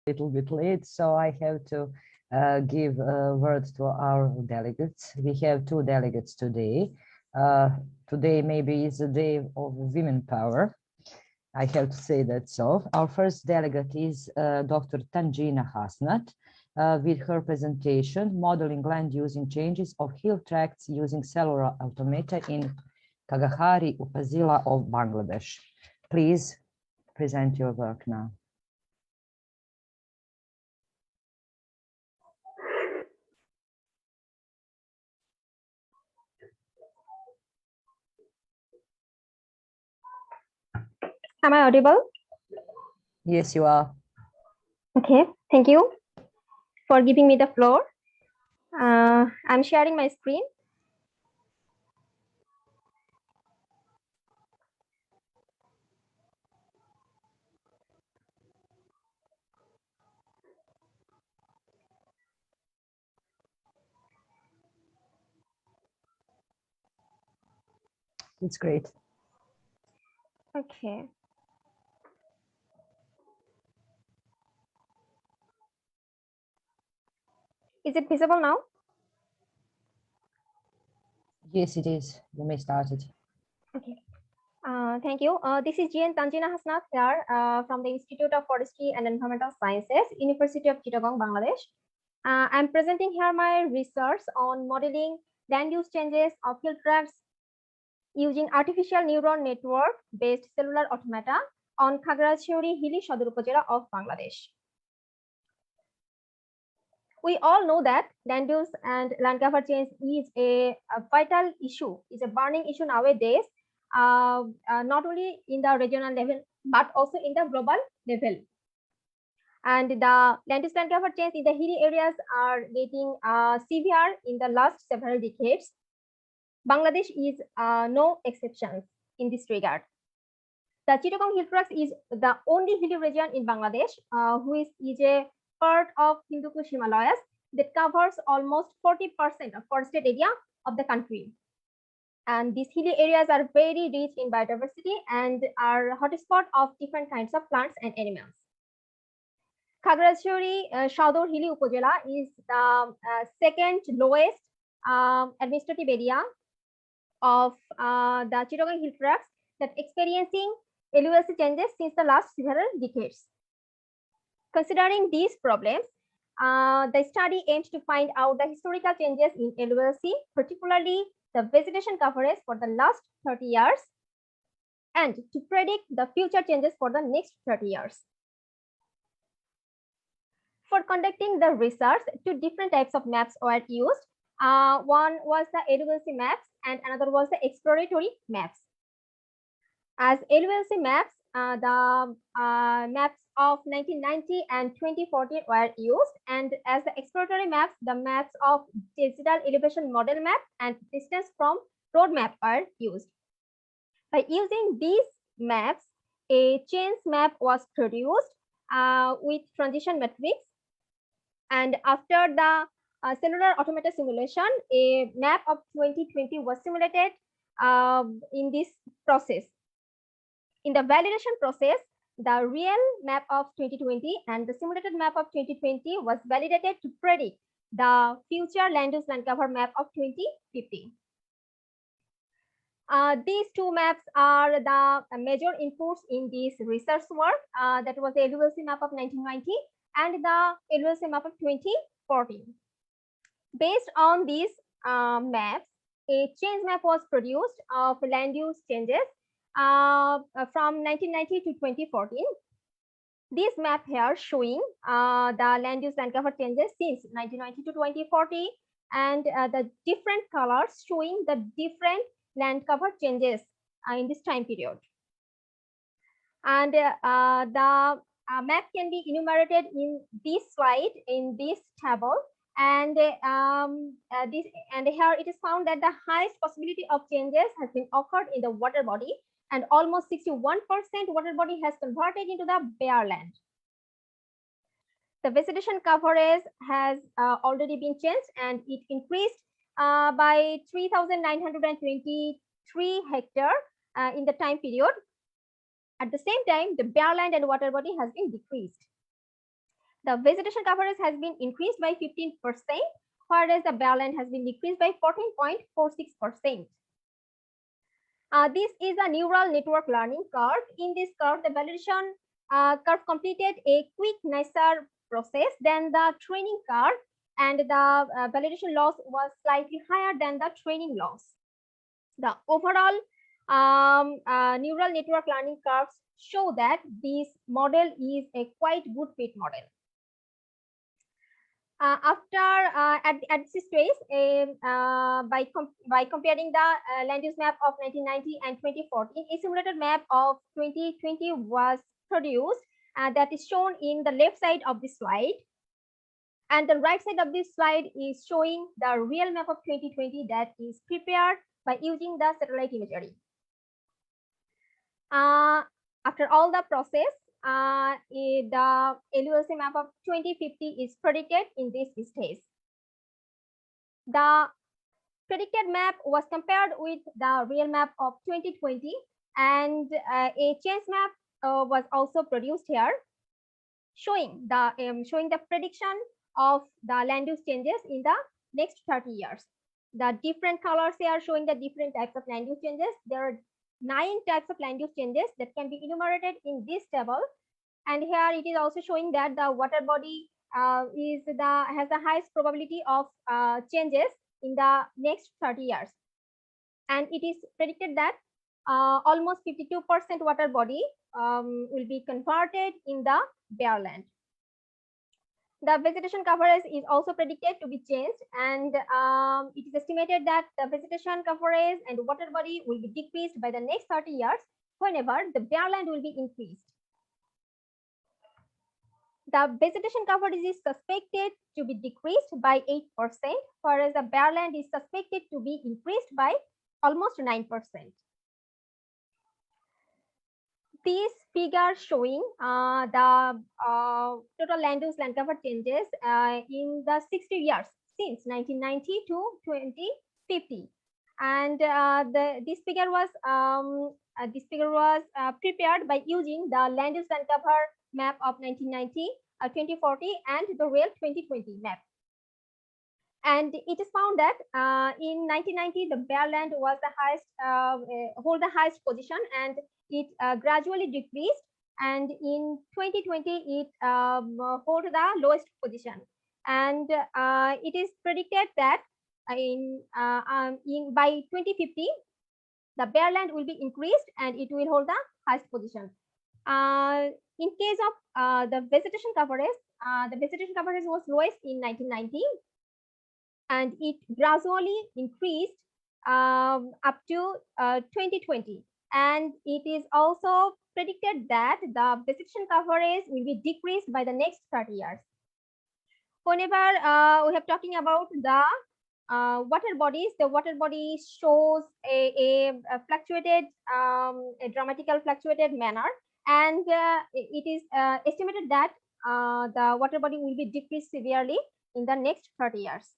little bit late, so I have to give words to our delegates. We have two delegates today. Today maybe is a day of women power. I have to say that so. Our first delegate is Dr. Tanjina Hasnat with her presentation, Modeling Land Using Changes of Hill Tracts Using Cellular Automata in Kagahari Upazila of Bangladesh. Please present your work now. Am I audible? Yes, you are. Okay, thank you for giving me the floor. I'm sharing my screen. It's great. Okay. Is it visible now? Yes, it is. You may start it. Okay. Thank you. This is GN Tanjina Hasnat here from the Institute of Forestry and Environmental Sciences, University of Chittagong, Bangladesh. I'm presenting here my research on modeling land use changes of hill tracts using artificial neural network based cellular automata on Khagrachari Hilly Sadar Upazila of Bangladesh. We all know that land use and land cover change is a vital issue, is a burning issue nowadays, not only in the regional level, but also in the global level. And the land use land cover change in the hilly areas are getting severe in the last several decades. Bangladesh is no exception in this regard. The Chittagong Hill Tracts is the only hilly region in Bangladesh which is a part of Hindu Kush Himalayas that covers almost 40% of forested area of the country. And these hilly areas are very rich in biodiversity and are hotspot of different kinds of plants and animals. Khagrachari Sadar Hilly Upazila is the second lowest administrative area of the Chittagong Hill Tracts that experiencing LULC changes since the last several decades. Considering these problems, the study aimed to find out the historical changes in LULC, particularly the vegetation coverage for the last 30 years, and to predict the future changes for the next 30 years. For conducting the research, two different types of maps were used. One was the LULC maps and another was the exploratory maps. As LULC maps, the maps of 1990 and 2014 were used, and as the exploratory maps, the maps of digital elevation model map and distance from road map are used. By using these maps, a change map was produced with transition matrix, and after the cellular automata simulation, a map of 2020 was simulated in this process. In the validation process, the real map of 2020 and the simulated map of 2020 was validated to predict the future land use land cover map of 2050. These two maps are the major inputs in this research work. That was the LULC map of 1990 and the LULC map of 2014. Based on these maps, a change map was produced of land use changes from 1990 to 2014. This map here showing the land use land cover changes since 1990 to 2040, and the different colors showing the different land cover changes in this time period. And the map can be enumerated in this slide, in this table. And here it is found that the highest possibility of changes has been occurred in the water body, and almost 61% water body has converted into the bare land. The vegetation coverage has already been changed, and it increased by 3,923 hectares in the time period. At the same time, the bare land and water body has been decreased. The vegetation coverage has been increased by 15%, whereas the bare land has been decreased by 14.46%. This is a neural network learning curve. In this curve, the validation curve completed a quick, nicer process than the training curve, and the validation loss was slightly higher than the training loss. The overall neural network learning curves show that this model is a quite good fit model. At this stage, by comparing the land use map of 1990 and 2014, a simulated map of 2020 was produced that is shown in the left side of the slide, and the right side of this slide is showing the real map of 2020 that is prepared by using the satellite imagery. After all the process, the LULC map of 2050 is predicted in this stage. The predicted map was compared with the real map of 2020, and a change map was also produced here, showing the prediction of the land use changes in the next 30 years. The different colors here showing the different types of land use changes. There are 9 types of land use changes that can be enumerated in this table, and here it is also showing that the water body has the highest probability of changes in the next 30 years, and it is predicted that almost 52% water body will be converted in the bare land. The vegetation coverage is also predicted to be changed, and it is estimated that the vegetation coverage and water body will be decreased by the next 30 years whenever the bare land will be increased. The vegetation coverage is suspected to be decreased by 8%, whereas the bare land is suspected to be increased by almost 9%. This figure showing the total land use land cover changes in the 60 years since 1990 to 2050, and this figure was prepared by using the land use land cover map of 1990, 2040, and the real 2020 map. And it is found that in 1990 the bare land was the highest, hold the highest position, and it gradually decreased, and in 2020 it hold the lowest position, and it is predicted that by 2050 the bare land will be increased and it will hold the highest position. In case of the vegetation coverage was lowest in 1990, and it gradually increased up to 2020. And it is also predicted that the vegetation coverage will be decreased by the next 30 years. Whenever we are talking about the water bodies, the water body shows a fluctuated, a dramatical fluctuated manner, and it is estimated that the water body will be decreased severely in the next 30 years.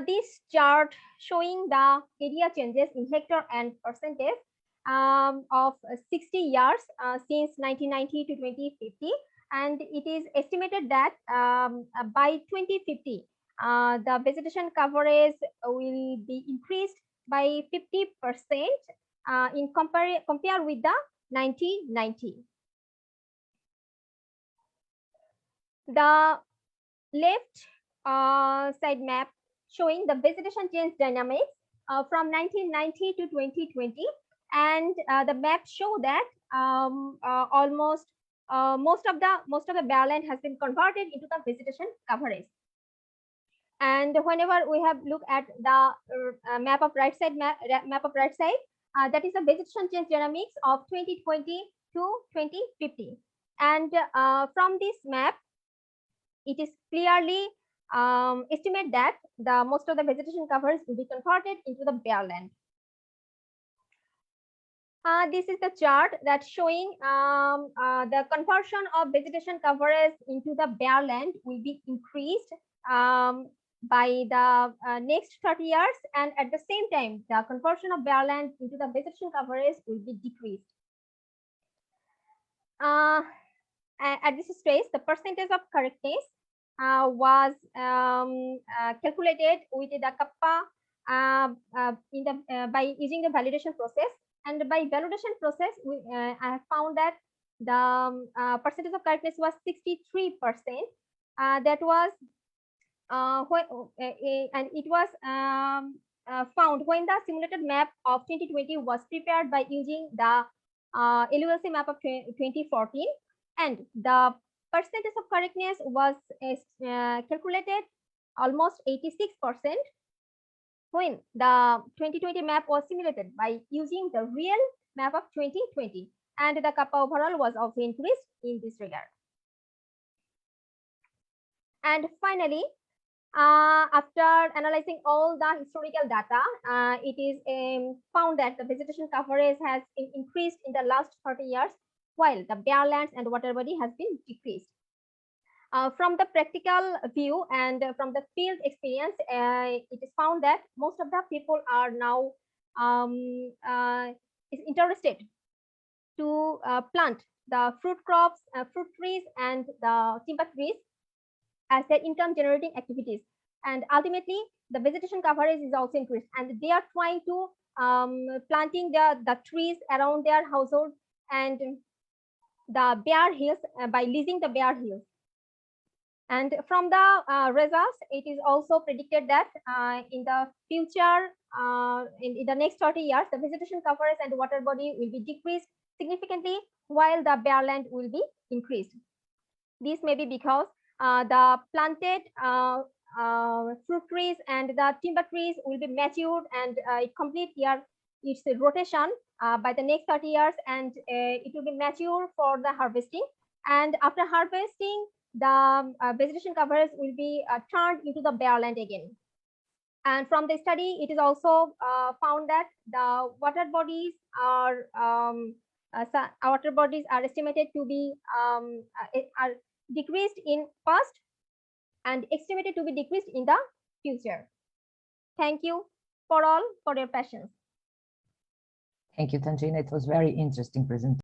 This chart showing the area changes in hectare and percentage of 60 years since 1990 to 2050, and it is estimated that by 2050 the vegetation coverage will be increased by 50% in compare with the 1990. The left side map showing the vegetation change dynamics from 1990 to 2020, and the map show that almost most of the bare land has been converted into the vegetation coverage. And whenever we have looked at the map of right side, that is the vegetation change dynamics of 2020 to 2050, and from this map it is clearly estimate that the most of the vegetation covers will be converted into the bare land. This is the chart that's showing the conversion of vegetation coverage into the bare land will be increased by the next 30 years, and at the same time the conversion of bare land into the vegetation coverage will be decreased. at this stage, the percentage of correctness was calculated with the kappa by using the validation process. And by validation process, I have found that the percentage of correctness was 63%. That was and it was found when the simulated map of 2020 was prepared by using the LULC map of 2014, and the percentage of correctness was calculated almost 86% when the 2020 map was simulated by using the real map of 2020, and the kappa overall was also increased in this regard. And finally, after analyzing all the historical data, it is found that the vegetation coverage has increased in the last 30 years, while the bare lands and water body has been decreased. From the practical view and from the field experience, it is found that most of the people are now is interested to plant the fruit crops, fruit trees, and the timber trees as their income generating activities. And ultimately, the vegetation coverage is also increased, and they are trying to planting the trees around their household and the bare hills by leasing the bare hills. And from the results, it is also predicted that in the future, in the next 30 years, the vegetation coverage and water body will be decreased significantly, while the bare land will be increased. This may be because the planted fruit trees and the timber trees will be matured and complete its rotation by the next 30 years, and it will be mature for the harvesting. And after harvesting, the vegetation coverage will be turned into the bare land again. And from the study, it is also found that the water bodies are estimated to be are decreased in past and estimated to be decreased in the future. Thank you for all for your patience. Thank you, Tangerine. It was very interesting presentation.